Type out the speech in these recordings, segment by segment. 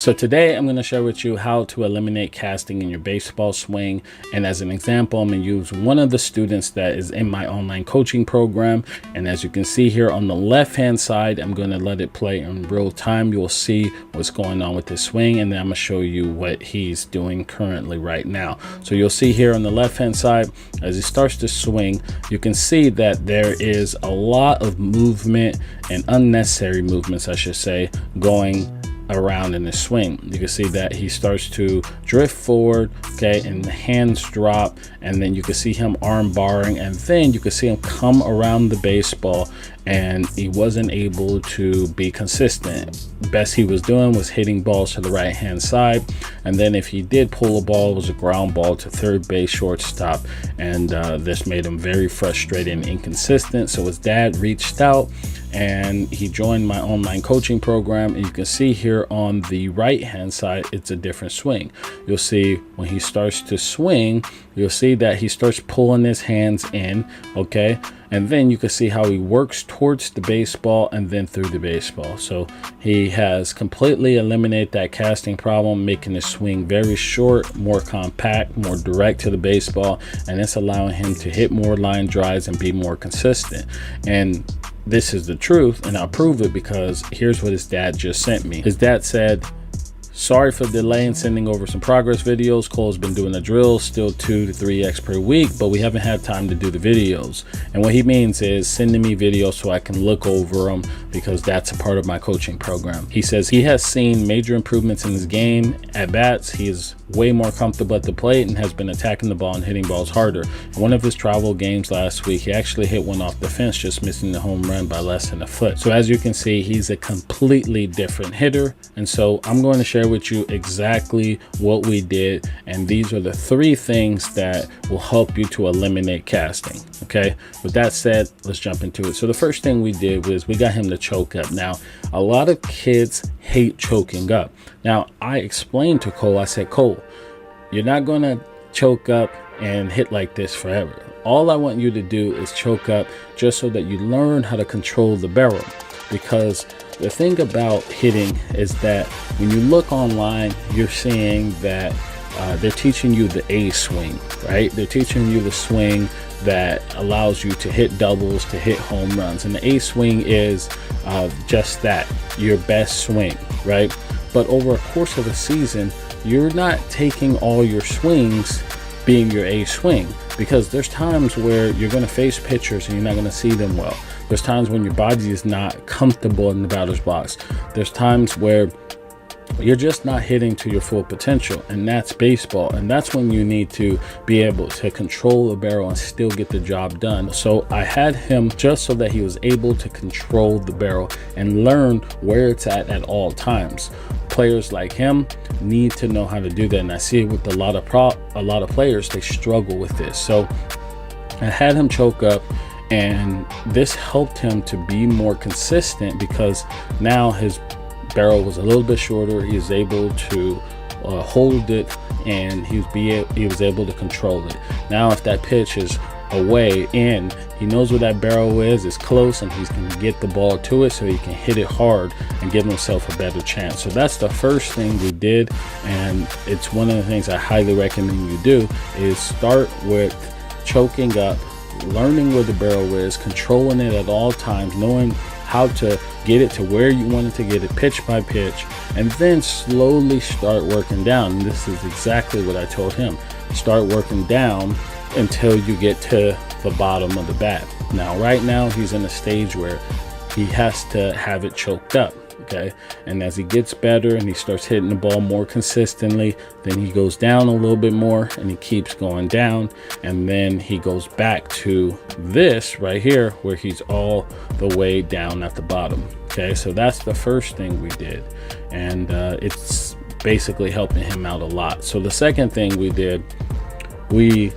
So today I'm going to share with you how to eliminate casting in your baseball swing. And as an example, I'm going to use one of the students that is in my online coaching program. And as you can see here on the left hand side, I'm going to let it play in real time. You'll see what's going on with this swing, and then I'm going to show you what he's doing currently right now. So you'll see here on the left hand side, as he starts to swing, you can see that there is a lot of movement and unnecessary movements, I should say, going around in the swing. You can see that he starts to drift forward, okay, and the hands drop, and then you can see him arm barring, and then you can see him come around the baseball, and he wasn't able to be consistent. Best he was doing was hitting balls to the right hand side, and then if he did pull a ball, it was a ground ball to third base, shortstop, and this made him very frustrated and inconsistent. So his dad reached out and he joined my online coaching program, and you can see here on the right hand side, it's a different swing. You'll see when he starts to swing, you'll see that he starts pulling his hands in, okay, and then you can see how he works towards the baseball and then through the baseball. So he has completely eliminated that casting problem, making the swing very short, more compact, more direct to the baseball, and it's allowing him to hit more line drives and be more consistent. And this is the truth, and I'll prove it because here's what his dad just sent me. His dad said, "Sorry for the delay in sending over some progress videos. Cole's been doing the drills, still 2 to 3x per week, but we haven't had time to do the videos." And what he means is sending me videos so I can look over them, because that's a part of my coaching program. He says he has seen major improvements in his game. At bats, he is way more comfortable at the plate and has been attacking the ball and hitting balls harder. In one of his travel games last week, he actually hit one off the fence, just missing the home run by less than a foot. So as you can see, he's a completely different hitter. And so I'm going to share with you exactly what we did, and these are the 3 things that will help you to eliminate casting. Okay, with that said, let's jump into it. So the first thing we did was we got him to choke up. Now, a lot of kids hate choking up. Now, I explained to Cole, I said, "Cole, you're not going to choke up and hit like this forever. All I want you to do is choke up just so that you learn how to control the barrel." Because the thing about hitting is that when you look online, you're seeing that they're teaching you the A swing, right? They're teaching you the swing that allows you to hit doubles, to hit home runs. And the A swing is just that, your best swing, right? But over a course of a season, you're not taking all your swings being your A swing, because there's times where you're going to face pitchers and you're not going to see them well. There's times when your body is not comfortable in the batter's box. There's times where you're just not hitting to your full potential, and that's baseball. And that's when you need to be able to control the barrel and still get the job done. So I had him just so that he was able to control the barrel and learn where it's at all times. Players like him need to know how to do that, and I see it with a lot of players. They struggle with this. So I had him choke up, and this helped him to be more consistent because now his barrel was a little bit shorter. He was able to hold it, and he was able to control it. Now if that pitch is away in, he knows where that barrel is, it's close, and he's going to get the ball to it so he can hit it hard and give himself a better chance. So that's the first thing we did, and it's one of the things I highly recommend you do, is start with choking up, learning where the barrel is, controlling it at all times, knowing how to get it to where you want it to get it, pitch by pitch, and then slowly start working down. And this is exactly what I told him. Start working down until you get to the bottom of the bat. Now, right now, he's in a stage where he has to have it choked up. Okay, and as he gets better and he starts hitting the ball more consistently, then he goes down a little bit more, and he keeps going down, and then he goes back to this right here where he's all the way down at the bottom. Okay, so that's the first thing we did, and it's basically helping him out a lot. So the second thing we did, we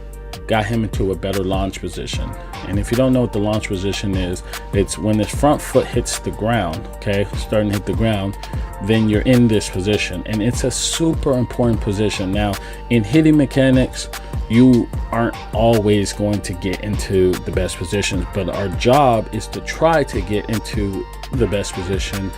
got him into a better launch position. And if you don't know what the launch position is, it's when his front foot hits the ground, okay, starting to hit the ground, then you're in this position. And it's a super important position. Now, in hitting mechanics, you aren't always going to get into the best positions, but our job is to try to get into the best position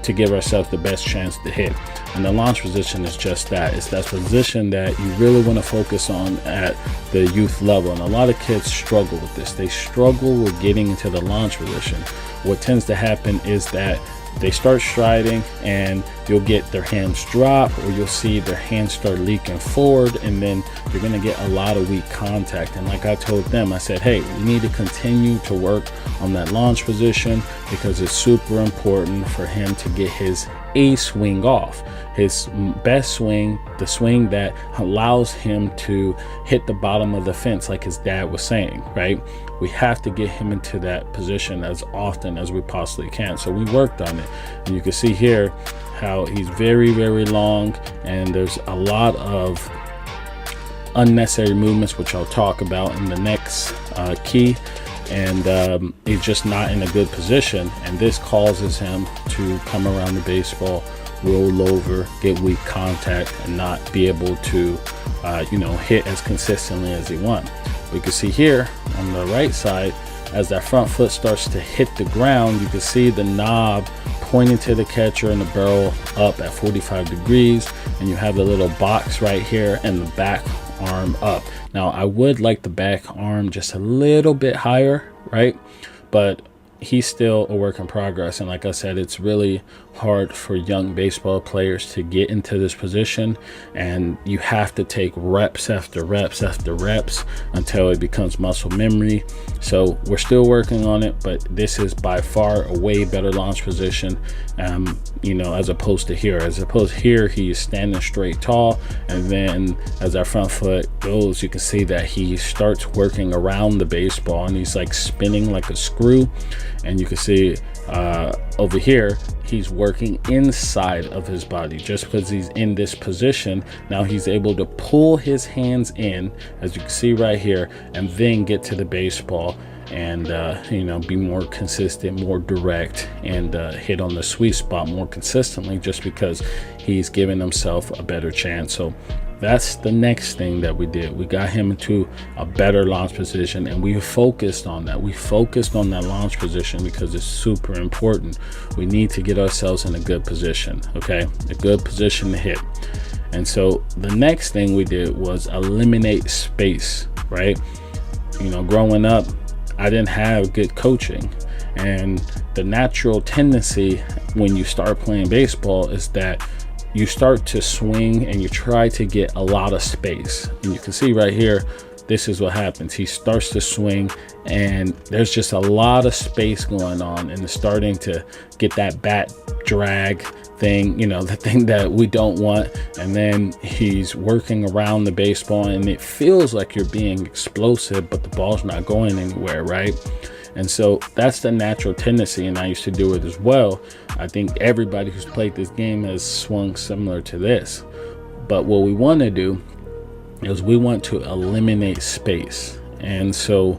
to give ourselves the best chance to hit. And the launch position is just that. It's that position that you really want to focus on at the youth level. And a lot of kids struggle with this. They struggle with getting into the launch position. What tends to happen is that they start striding and you'll get their hands drop, or you'll see their hands start leaking forward, and then you're going to get a lot of weak contact. And like I told them, I said, hey, we need to continue to work on that launch position, because it's super important for him to get his A swing off, his best swing, the swing that allows him to hit the bottom of the fence, like his dad was saying, right? We have to get him into that position as often as we possibly can. So we worked on it, and you can see here how he's very, very long, and there's a lot of unnecessary movements, which I'll talk about in the next key. And he's just not in a good position, and this causes him to come around the baseball, roll over, get weak contact, and not be able to hit as consistently as he wants. We can see here on the right side, as that front foot starts to hit the ground, you can see the knob pointing to the catcher and the barrel up at 45 degrees, and you have the little box right here and the back arm up. Now I would like the back arm just a little bit higher, right? But he's still a work in progress, and like I said, it's really hard for young baseball players to get into this position, and you have to take reps after reps after reps until it becomes muscle memory. So we're still working on it, but this is by far a way better launch position, as opposed to here he's standing straight tall, and then as our front foot goes, you can see that he starts working around the baseball, and he's like spinning like a screw. And you can see over here, he's working inside of his body. Just because he's in this position, now he's able to pull his hands in, as you can see right here, and then get to the baseball and be more consistent, more direct, and hit on the sweet spot more consistently, just because he's giving himself a better chance. So that's the next thing that we did. We got him into a better launch position, and we focused on that. We focused on that launch position because it's super important. We need to get ourselves in a good position, okay? A good position to hit. And so the next thing we did was eliminate space, right? Growing up, I didn't have good coaching, and the natural tendency when you start playing baseball is that you start to swing and you try to get a lot of space. And you can see right here, this is what happens. He starts to swing and there's just a lot of space going on, and it's starting to get that bat drag thing, the thing that we don't want. And then he's working around the baseball, and it feels like you're being explosive, but the ball's not going anywhere, right? And so that's the natural tendency, and I used to do it as well. I think everybody who's played this game has swung similar to this. But what we want to do is we want to eliminate space. And so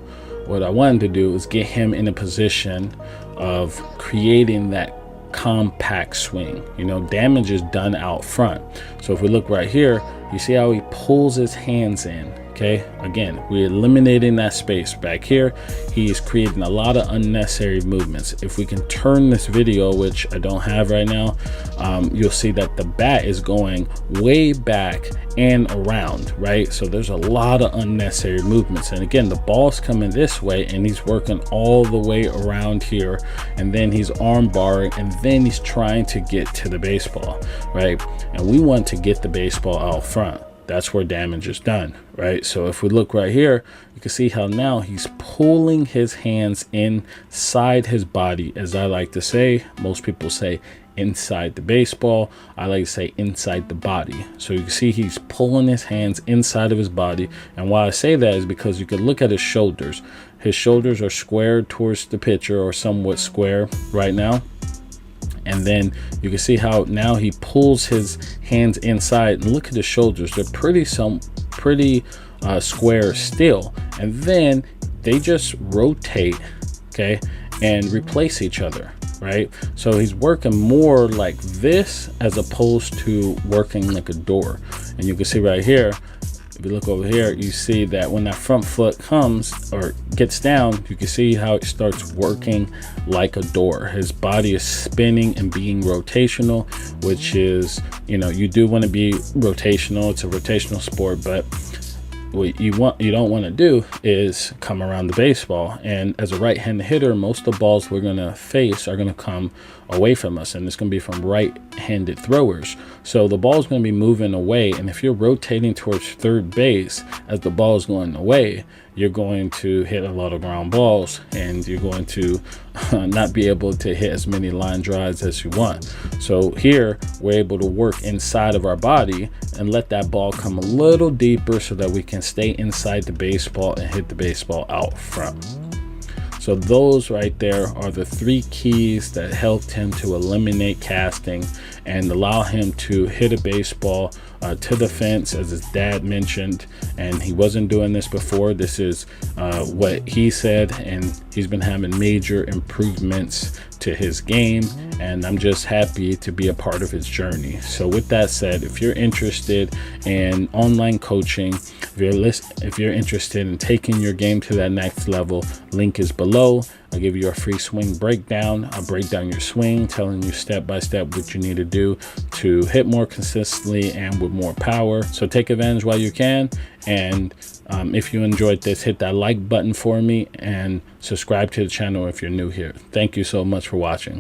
what I wanted to do is get him in a position of creating that compact swing. Damage is done out front. So if we look right here, you see how he pulls his hands in. Okay, again, we're eliminating that space. Back here, he is creating a lot of unnecessary movements. If we can turn this video, which I don't have right now, you'll see that the bat is going way back and around, right? So there's a lot of unnecessary movements. And again, the ball's coming this way, and he's working all the way around here, and then he's arm barring, and then he's trying to get to the baseball, right? And we want to get the baseball out front. That's where damage is done, right? So if we look right here, you can see how now he's pulling his hands inside his body. As I like to say, most people say inside the baseball. I like to say inside the body. So you can see he's pulling his hands inside of his body. And why I say that is because you can look at his shoulders. His shoulders are squared towards the pitcher, or somewhat square right now. And then you can see how now he pulls his hands inside, and look at his shoulders. They're pretty square still. And then they just rotate, okay, and replace each other, right? So he's working more like this as opposed to working like a door. And you can see right here, if you look over here, you see that when that front foot comes or gets down, you can see how it starts working like a door. His body is spinning and being rotational, which is, you know, you do want to be rotational. It's a rotational sport, but what you don't want to do is come around the baseball. And as a right-handed hitter, most of the balls we're going to face are going to come away from us, and it's going to be from right-handed throwers. So the ball is going to be moving away, and if you're rotating towards third base as the ball is going away, you're going to hit a lot of ground balls, and you're going to not be able to hit as many line drives as you want. So here we're able to work inside of our body and let that ball come a little deeper so that we can stay inside the baseball and hit the baseball out front. So those right there are the 3 keys that helped him to eliminate casting and allow him to hit a baseball to the fence, as his dad mentioned. And he wasn't doing this before. This is what he said, and he's been having major improvements to his game, and I'm just happy to be a part of his journey. So with that said, if you're interested in online coaching, if you're interested in taking your game to that next level, link is below. I'll give you a free swing breakdown. I'll break down your swing, telling you step by step what you need to do to hit more consistently and with more power. So take advantage while you can. And if you enjoyed this, hit that like button for me and subscribe to the channel if you're new here. Thank you so much for watching.